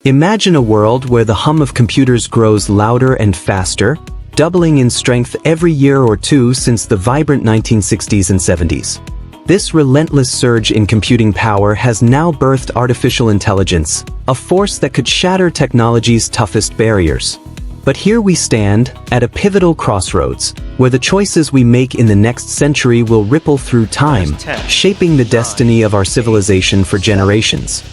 Imagine a world where the hum of computers grows louder and faster, doubling in strength every year or two since the vibrant 1960s and 70s. This relentless surge in computing power has now birthed artificial intelligence, a force that could shatter technology's toughest barriers. But here we stand, at a pivotal crossroads, where the choices we make in the next century will ripple through time, shaping the destiny of our civilization for generations.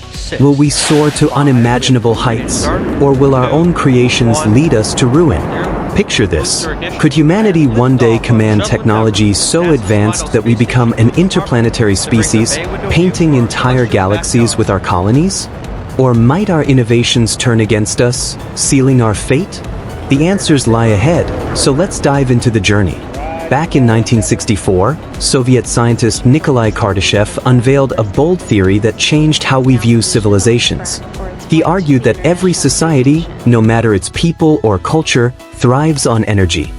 Will we soar to unimaginable heights, or will our own creations lead us to ruin? Picture this. Could humanity one day command technology so advanced that we become an interplanetary species, painting entire galaxies with our colonies? Or might our innovations turn against us, sealing our fate? The answers lie ahead, so let's dive into the journey. Back in 1964, Soviet scientist Nikolai Kardashev unveiled a bold theory that changed how we view civilizations. He argued that every society, no matter its people or culture, thrives on energy.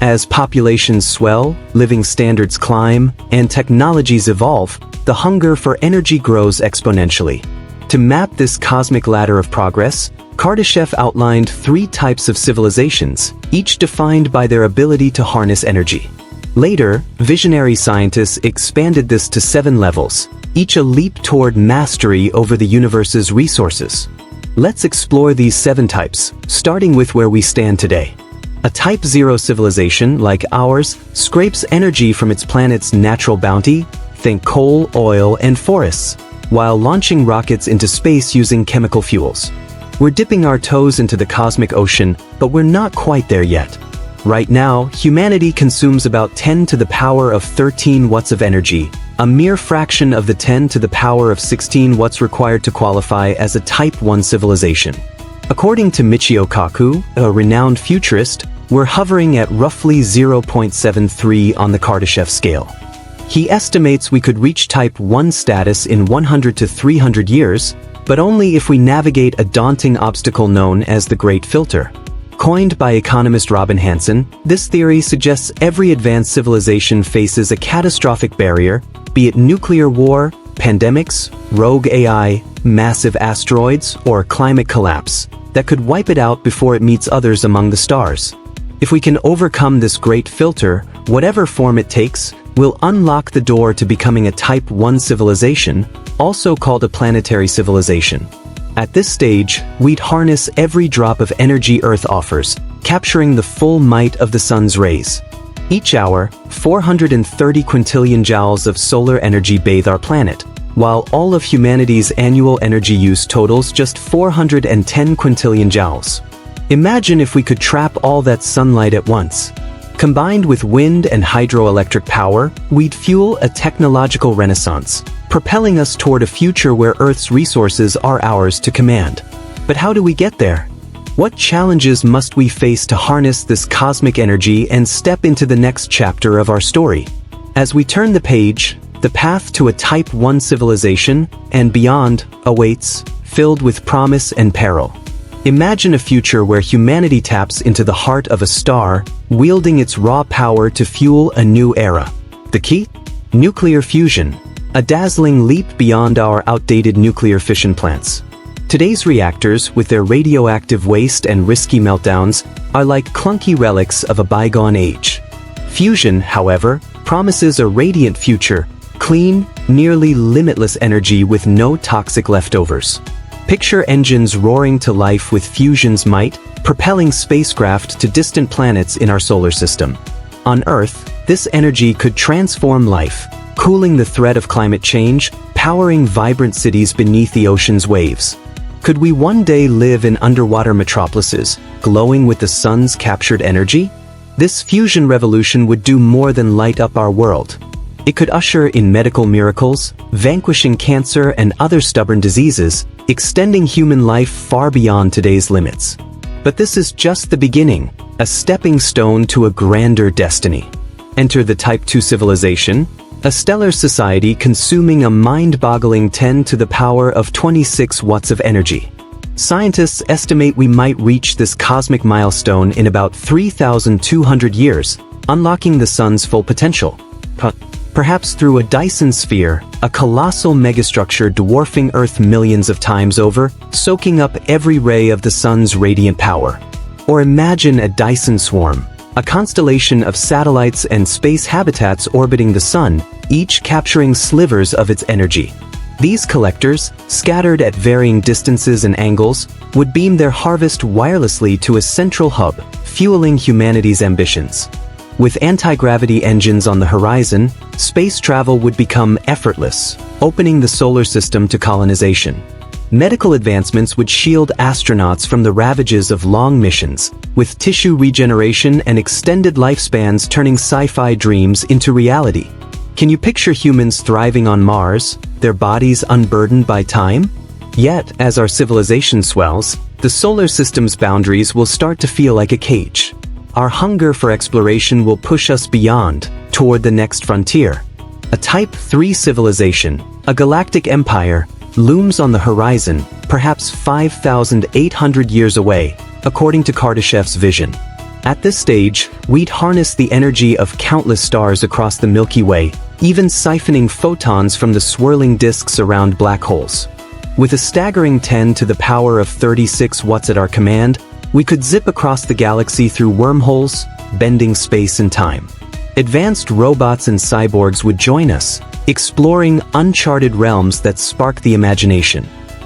As populations swell, living standards climb, and technologies evolve, the hunger for energy grows exponentially. To map this cosmic ladder of progress, Kardashev outlined 3 types of civilizations, each defined by their ability to harness energy. Later, visionary scientists expanded this to 7 levels, each a leap toward mastery over the universe's resources. Let's explore these 7 types, starting with where we stand today. A Type 0 civilization, like ours, scrapes energy from its planet's natural bounty, think coal, oil, and forests, while launching rockets into space using chemical fuels. We're dipping our toes into the cosmic ocean, but we're not quite there yet. Right now, humanity consumes about 10 to the power of 13 watts of energy, a mere fraction of the 10 to the power of 16 watts required to qualify as a Type 1 civilization. According to Michio Kaku, a renowned futurist, we're hovering at roughly 0.73 on the Kardashev scale. He estimates we could reach Type 1 status in 100 to 300 years, but only if we navigate a daunting obstacle known as the Great Filter. Coined by economist Robin Hanson, this theory suggests every advanced civilization faces a catastrophic barrier, be it nuclear war, pandemics, rogue AI, massive asteroids, or climate collapse, that could wipe it out before it meets others among the stars. If we can overcome this Great Filter, whatever form it takes, we'll unlock the door to becoming a Type 1 civilization, also called a planetary civilization. At this stage, we'd harness every drop of energy Earth offers, capturing the full might of the sun's rays. Each hour, 430 quintillion joules of solar energy bathe our planet, while all of humanity's annual energy use totals just 410 quintillion joules. Imagine if we could trap all that sunlight at once. Combined with wind and hydroelectric power, we'd fuel a technological renaissance, propelling us toward a future where Earth's resources are ours to command. But how do we get there? What challenges must we face to harness this cosmic energy and step into the next chapter of our story? As we turn the page, the path to a Type 1 civilization and beyond awaits, filled with promise and peril. Imagine a future where humanity taps into the heart of a star, wielding its raw power to fuel a new era. The key? Nuclear fusion, a dazzling leap beyond our outdated nuclear fission plants. Today's reactors, with their radioactive waste and risky meltdowns, are like clunky relics of a bygone age. Fusion, however, promises a radiant future, clean, nearly limitless energy with no toxic leftovers. Picture engines roaring to life with fusion's might, propelling spacecraft to distant planets in our solar system. On Earth, this energy could transform life, cooling the threat of climate change, powering vibrant cities beneath the ocean's waves. Could we one day live in underwater metropolises, glowing with the sun's captured energy? This fusion revolution would do more than light up our world. It could usher in medical miracles, vanquishing cancer and other stubborn diseases, extending human life far beyond today's limits. But this is just the beginning, a stepping stone to a grander destiny. Enter the Type 2 civilization, a stellar society consuming a mind-boggling 10 to the power of 26 watts of energy. Scientists estimate we might reach this cosmic milestone in about 3,200 years, unlocking the sun's full potential. Perhaps through a Dyson sphere, a colossal megastructure dwarfing Earth millions of times over, soaking up every ray of the sun's radiant power. Or imagine a Dyson swarm, a constellation of satellites and space habitats orbiting the sun, each capturing slivers of its energy. These collectors, scattered at varying distances and angles, would beam their harvest wirelessly to a central hub, fueling humanity's ambitions. With anti-gravity engines on the horizon, space travel would become effortless, opening the solar system to colonization. Medical advancements would shield astronauts from the ravages of long missions, with tissue regeneration and extended lifespans turning sci-fi dreams into reality. Can you picture humans thriving on Mars, their bodies unburdened by time? Yet, as our civilization swells, the solar system's boundaries will start to feel like a cage. Our hunger for exploration will push us beyond, toward the next frontier. A Type 3 civilization, a galactic empire, looms on the horizon, perhaps 5,800 years away, according to Kardashev's vision. At this stage, we'd harness the energy of countless stars across the Milky Way, even siphoning photons from the swirling disks around black holes. With a staggering 10 to the power of 36 watts at our command, we could zip across the galaxy through wormholes, bending space and time. Advanced robots and cyborgs would join us, exploring uncharted realms that spark the imagination.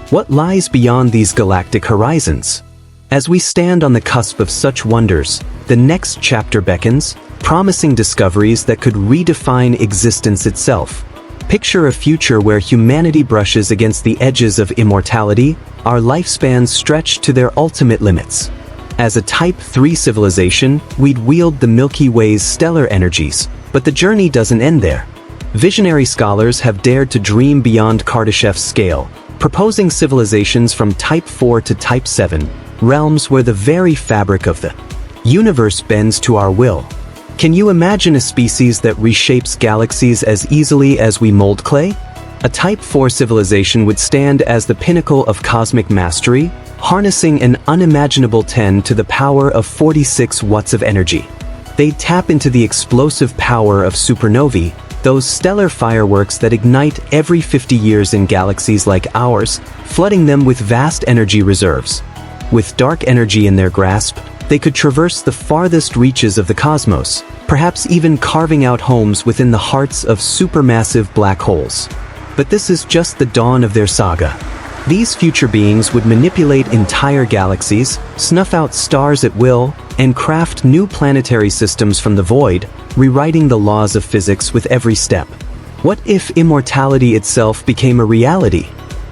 What lies beyond these galactic horizons? As we stand on the cusp of such wonders, the next chapter beckons, promising discoveries that could redefine existence itself. Picture a future where humanity brushes against the edges of immortality, our lifespans stretched to their ultimate limits. As a Type 3 civilization, we'd wield the Milky Way's stellar energies, but the journey doesn't end there. Visionary scholars have dared to dream beyond Kardashev's scale, proposing civilizations from Type 4 to Type 7, realms where the very fabric of the universe bends to our will. Can you imagine a species that reshapes galaxies as easily as we mold clay? A Type 4 civilization would stand as the pinnacle of cosmic mastery, harnessing an unimaginable 10 to the power of 46 watts of energy. They'd tap into the explosive power of supernovae, those stellar fireworks that ignite every 50 years in galaxies like ours, flooding them with vast energy reserves. With dark energy in their grasp, they could traverse the farthest reaches of the cosmos, perhaps even carving out homes within the hearts of supermassive black holes. But this is just the dawn of their saga. These future beings would manipulate entire galaxies, snuff out stars at will, and craft new planetary systems from the void, rewriting the laws of physics with every step. What if immortality itself became a reality?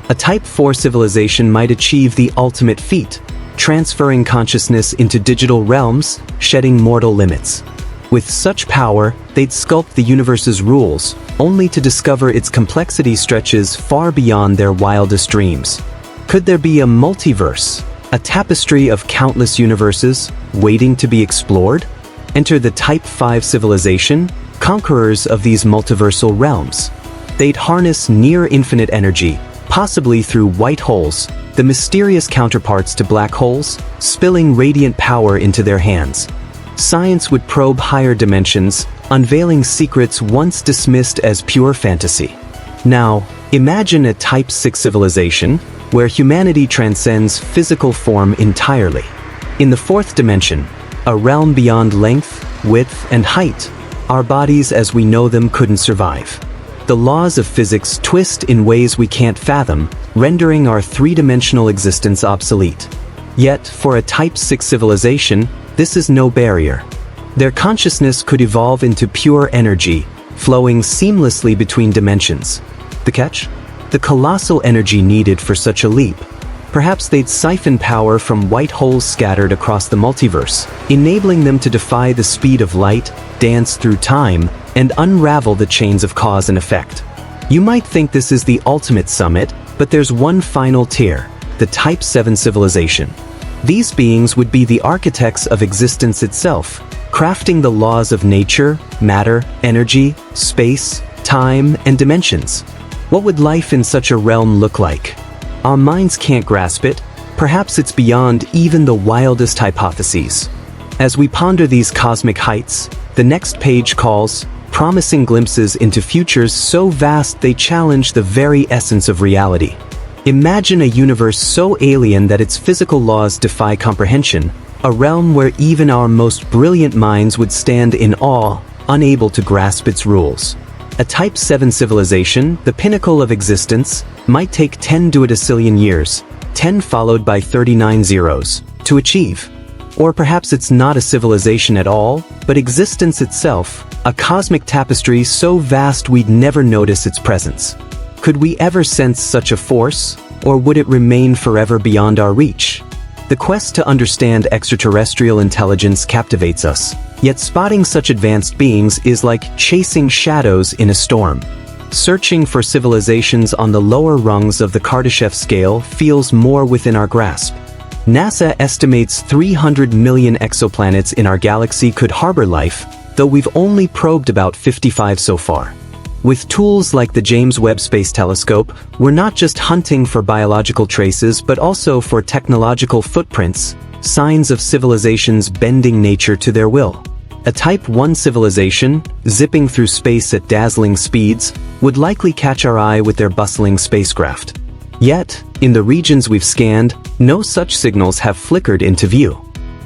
A Type 4 civilization might achieve the ultimate feat, transferring consciousness into digital realms, shedding mortal limits. With such power, they'd sculpt the universe's rules, only to discover its complexity stretches far beyond their wildest dreams. Could there be a multiverse, a tapestry of countless universes, waiting to be explored? Enter the Type 5 civilization, conquerors of these multiversal realms. They'd harness near-infinite energy, possibly through white holes, the mysterious counterparts to black holes, spilling radiant power into their hands. Science would probe higher dimensions, unveiling secrets once dismissed as pure fantasy. Now, imagine a Type 6 civilization, where humanity transcends physical form entirely. In the fourth dimension, a realm beyond length, width, and height, our bodies as we know them couldn't survive. The laws of physics twist in ways we can't fathom, rendering our three-dimensional existence obsolete. Yet, for a Type 6 civilization, this is no barrier. Their consciousness could evolve into pure energy, flowing seamlessly between dimensions. The catch? The colossal energy needed for such a leap. Perhaps they'd siphon power from white holes scattered across the multiverse, enabling them to defy the speed of light, dance through time, and unravel the chains of cause and effect. You might think this is the ultimate summit, but there's one final tier, the Type 7 civilization. These beings would be the architects of existence itself, crafting the laws of nature, matter, energy, space, time, and dimensions. What would life in such a realm look like? Our minds can't grasp it. Perhaps it's beyond even the wildest hypotheses. As we ponder these cosmic heights, the next page calls, promising glimpses into futures so vast they challenge the very essence of reality. Imagine a universe so alien that its physical laws defy comprehension, a realm where even our most brilliant minds would stand in awe, unable to grasp its rules. A Type 7 civilization, the pinnacle of existence, might take 10 duodecillion years, 10 followed by 39 zeros, to achieve. Or perhaps it's not a civilization at all, but existence itself, a cosmic tapestry so vast we'd never notice its presence. Could we ever sense such a force, or would it remain forever beyond our reach? The quest to understand extraterrestrial intelligence captivates us, yet spotting such advanced beings is like chasing shadows in a storm. Searching for civilizations on the lower rungs of the Kardashev scale feels more within our grasp. NASA estimates 300 million exoplanets in our galaxy could harbor life, though we've only probed about 55 so far. With tools like the James Webb Space Telescope, we're not just hunting for biological traces but also for technological footprints, signs of civilizations bending nature to their will. A Type 1 civilization, zipping through space at dazzling speeds, would likely catch our eye with their bustling spacecraft. Yet, in the regions we've scanned, no such signals have flickered into view.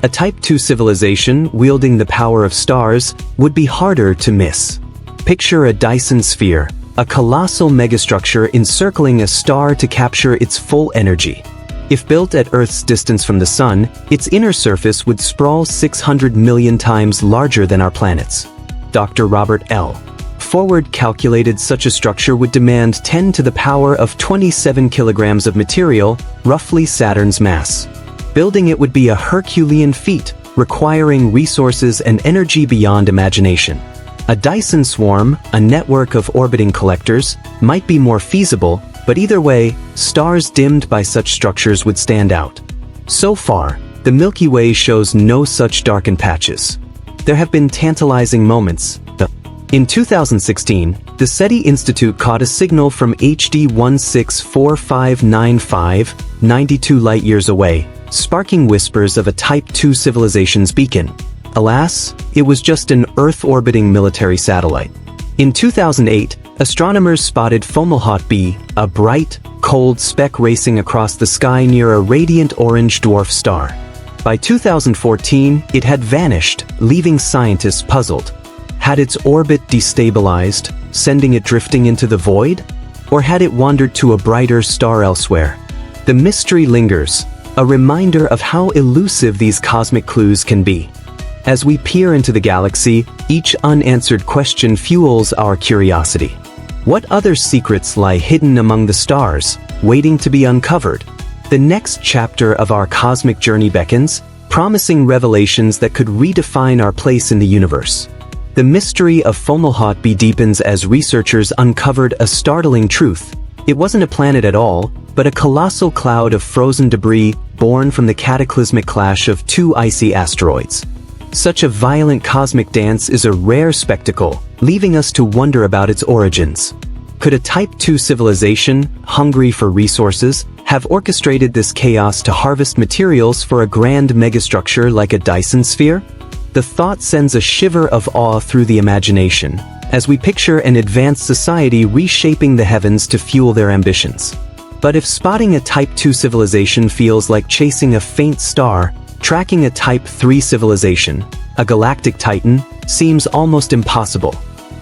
A Type 2 civilization, wielding the power of stars, would be harder to miss. Picture a Dyson sphere, a colossal megastructure encircling a star to capture its full energy. If built at Earth's distance from the Sun, its inner surface would sprawl 600 million times larger than our planets. Dr. Robert L. Forward calculated such a structure would demand 10 to the power of 27 kilograms of material, roughly Saturn's mass. Building it would be a Herculean feat, requiring resources and energy beyond imagination. A Dyson swarm, a network of orbiting collectors, might be more feasible, but either way, stars dimmed by such structures would stand out. So far, the Milky Way shows no such darkened patches. There have been tantalizing moments. In 2016, the SETI Institute caught a signal from HD 164595, 92 light-years away, sparking whispers of a Type 2 civilization's beacon. Alas, it was just an Earth-orbiting military satellite. In 2008, astronomers spotted Fomalhaut b, a bright, cold speck racing across the sky near a radiant orange dwarf star. By 2014, it had vanished, leaving scientists puzzled. Had its orbit destabilized, sending it drifting into the void? Or had it wandered to a brighter star elsewhere? The mystery lingers, a reminder of how elusive these cosmic clues can be. As we peer into the galaxy, each unanswered question fuels our curiosity. What other secrets lie hidden among the stars, waiting to be uncovered? The next chapter of our cosmic journey beckons, promising revelations that could redefine our place in the universe. The mystery of Fomalhaut b deepens as researchers uncovered a startling truth. It wasn't a planet at all, but a colossal cloud of frozen debris born from the cataclysmic clash of two icy asteroids. Such a violent cosmic dance is a rare spectacle, leaving us to wonder about its origins. Could a Type 2 civilization, hungry for resources, have orchestrated this chaos to harvest materials for a grand megastructure like a Dyson sphere? The thought sends a shiver of awe through the imagination, as we picture an advanced society reshaping the heavens to fuel their ambitions. But if spotting a Type 2 civilization feels like chasing a faint star, tracking a Type 3 civilization, a galactic titan, seems almost impossible.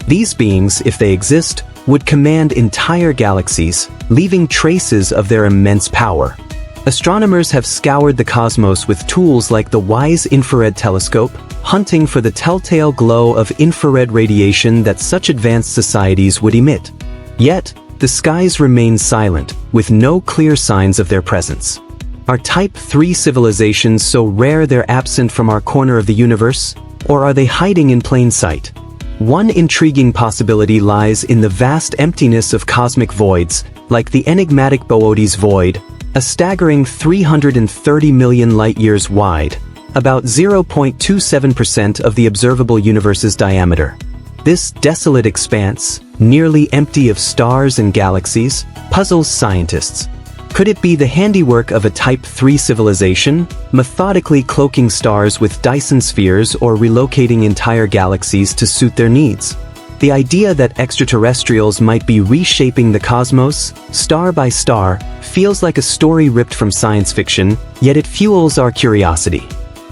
These beings, if they exist, would command entire galaxies, leaving traces of their immense power. Astronomers have scoured the cosmos with tools like the WISE infrared telescope, hunting for the telltale glow of infrared radiation that such advanced societies would emit. Yet, the skies remain silent, with no clear signs of their presence. Are Type 3 civilizations so rare they're absent from our corner of the universe, or are they hiding in plain sight? One intriguing possibility lies in the vast emptiness of cosmic voids, like the enigmatic Boötes void, a staggering 330 million light-years wide, about 0.27% of the observable universe's diameter. This desolate expanse, nearly empty of stars and galaxies, puzzles scientists. Could it be the handiwork of a Type 3 civilization, methodically cloaking stars with Dyson spheres or relocating entire galaxies to suit their needs? The idea that extraterrestrials might be reshaping the cosmos, star by star, feels like a story ripped from science fiction, yet it fuels our curiosity.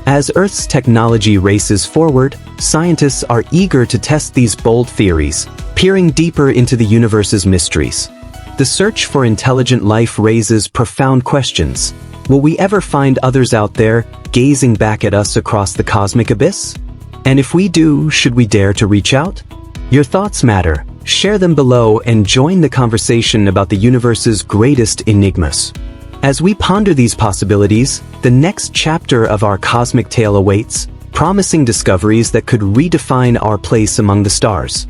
As Earth's technology races forward, scientists are eager to test these bold theories, peering deeper into the universe's mysteries. The search for intelligent life raises profound questions. Will we ever find others out there, gazing back at us across the cosmic abyss? And if we do, should we dare to reach out? Your thoughts matter. Share them below and join the conversation about the universe's greatest enigmas. As we ponder these possibilities, the next chapter of our cosmic tale awaits, promising discoveries that could redefine our place among the stars.